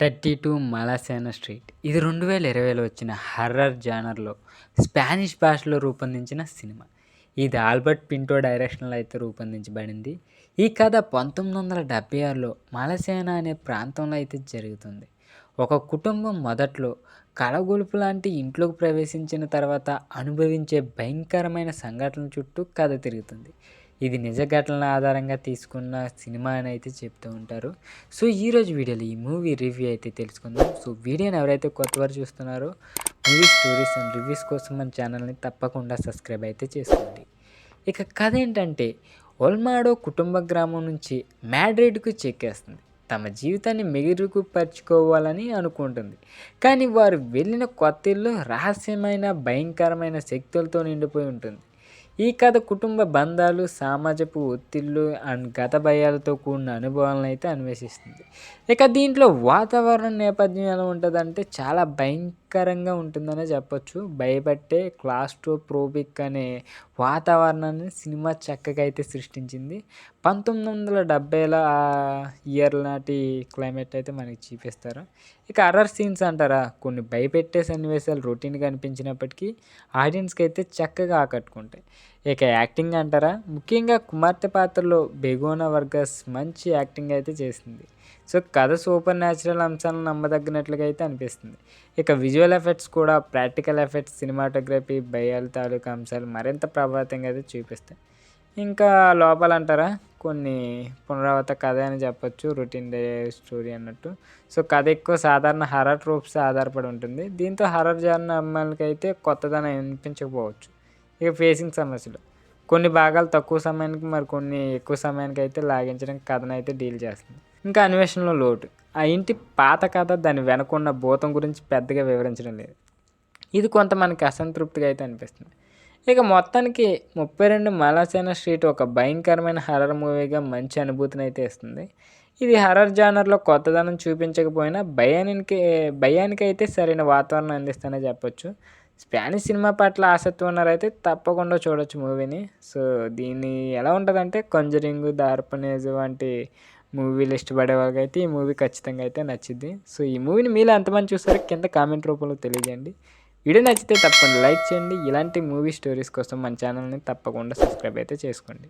32 మలసేన street. ఇది 2020లో వచ్చిన horror జానర్‌లో Spanish భాషలో రూపొందించిన సినిమా. ఇది ఆల్బర్ట్ పింటో డైరెక్షన్‌లో అయితే రూపొందించబడింది. ఈ కథ 1976లో మలసేన అనే ప్రాంతంలో అయితే జరుగుతుంది. ఒక కుటుంబం మొదట్లో కలగొలుపు లాంటి ఇంట్లోకి ప్రవేశించిన తర్వాత అనుభవించే భయంకరమైన సంఘటనల చుట్టూ కథ తిరుగుతుంది. ఇది నిజ ఘటనల ఆధారంగా తీసుకున్న సినిమా అని అయితే చెప్తూ ఉంటారు. సో, ఈరోజు వీడియోలో ఈ మూవీ రివ్యూ అయితే తెలుసుకుందాం. సో, వీడియోని ఎవరైతే కొత్తవారు చూస్తున్నారో మూవీ స్టోరీస్ అండ్ రివ్యూస్ కోసం మన ఛానల్ని తప్పకుండా సబ్స్క్రైబ్ అయితే చేసుకోండి. ఇక కథ ఏంటంటే, ఒల్మాడో కుటుంబ గ్రామం నుంచి మ్యాడ్రిడ్‌కు చెక్కేస్తుంది. తమ జీవితాన్ని మెరుగుపరుచుకోవాలని అనుకుంటుంది. కానీ వారు వెళ్ళిన కొత్త ఇల్లు రహస్యమైన, భయంకరమైన శక్తులతో నిండిపోయి ఉంటుంది. ఈ కథ కుటుంబ బంధాలు, సామాజిక ఒత్తిళ్ళు అండ్ గత భయాలతో కూడిన అనుభవాలను అయితే అన్వేషిస్తుంది. ఇక దీంట్లో వాతావరణం నేపథ్యం ఎలా ఉంటుందంటే చాలా భయంకరంగా ఉంటుందనే చెప్పొచ్చు. భయపెట్టే క్లాస్ట్రోఫోబిక్ అనే వాతావరణాన్ని సినిమా చక్కగా అయితే సృష్టించింది. 1970ల ఇయర్ నాటి క్లైమేట్ అయితే మనకి చూపిస్తారు. ఇక హర్రర్ సీన్స్ అంటారా, కొన్ని భయపెట్టే సన్నివేశాలు రొటీన్‌గా అనిపించినప్పటికీ ఆడియన్స్‌కి అయితే చక్కగా ఆకట్టుకుంటాయి. ఇక యాక్టింగ్ అంటారా, ముఖ్యంగా కుమార్తె పాత్రలో బెగోనా వర్గస్ మంచి యాక్టింగ్ అయితే చేసింది. సో, కథ సూపర్ న్యాచురల్ అంశాలను నమ్మదగినట్లుగా అయితే అనిపిస్తుంది. ఇక విజువల్ ఎఫెక్ట్స్ కూడా ప్రాక్టికల్ ఎఫెక్ట్స్, సినిమాటోగ్రఫీ, భయాల తాలూకా అంశాలు మరింత ప్రభావితంగా అయితే చూపిస్తాయి. ఇంకా లోపాలంటారా, కొన్ని పునరావృత కథ అని చెప్పొచ్చు. రొటీన్ డే స్టోరీ అన్నట్టు. సో, కథ ఎక్కువ సాధారణ హర్రర్ ట్రోప్స్ ఆధారపడి ఉంటుంది. దీంతో హర్రర్ జానర్ అమ్మాయిలకైతే కొత్తదనం అనిపించకపోవచ్చు. ఇక ఫేసింగ్ సమస్యలు, కొన్ని భాగాలు తక్కువ సమయానికి, మరికొన్ని ఎక్కువ సమయానికి అయితే లాగించడానికి కథనైతే డీల్ చేస్తుంది. ఇంకా అన్వేషణలో లోటు, ఆ ఇంటి పాత కథ దాని వెనకున్న భూతం గురించి పెద్దగా వివరించడం లేదు. ఇది కొంత మనకి అసంతృప్తిగా అయితే అనిపిస్తుంది. ఇక మొత్తానికి 32 మలసేన స్ట్రీట్ ఒక భయంకరమైన హర్రర్ మూవీగా మంచి అనుభూతిని అయితే ఇస్తుంది. ఇది హర్రర్ జానర్లో కొత్తదనం చూపించకపోయినా భయానికైతే సరైన వాతావరణం అందిస్తూనే చెప్పొచ్చు. స్పానిష్ సినిమా పట్ల ఆసక్తి ఉన్నారైతే తప్పకుండా చూడొచ్చు మూవీని. సో, దీన్ని ఎలా ఉంటుందంటే కొంజరింగ్, డార్క్ వంటి మూవీలు ఇష్టపడే వాళ్ళకైతే ఈ మూవీ ఖచ్చితంగా అయితే నచ్చిద్ది. సో, ఈ మూవీని మీలో ఎంతమంది చూసారో కింద కామెంట్ రూపంలో తెలియజేయండి. వీడియో నచ్చితే తప్పకుండా లైక్ చేయండి. ఇలాంటి మూవీ స్టోరీస్ కోసం మన ఛానల్ని తప్పకుండా సబ్స్క్రైబ్ అయితే చేసుకోండి.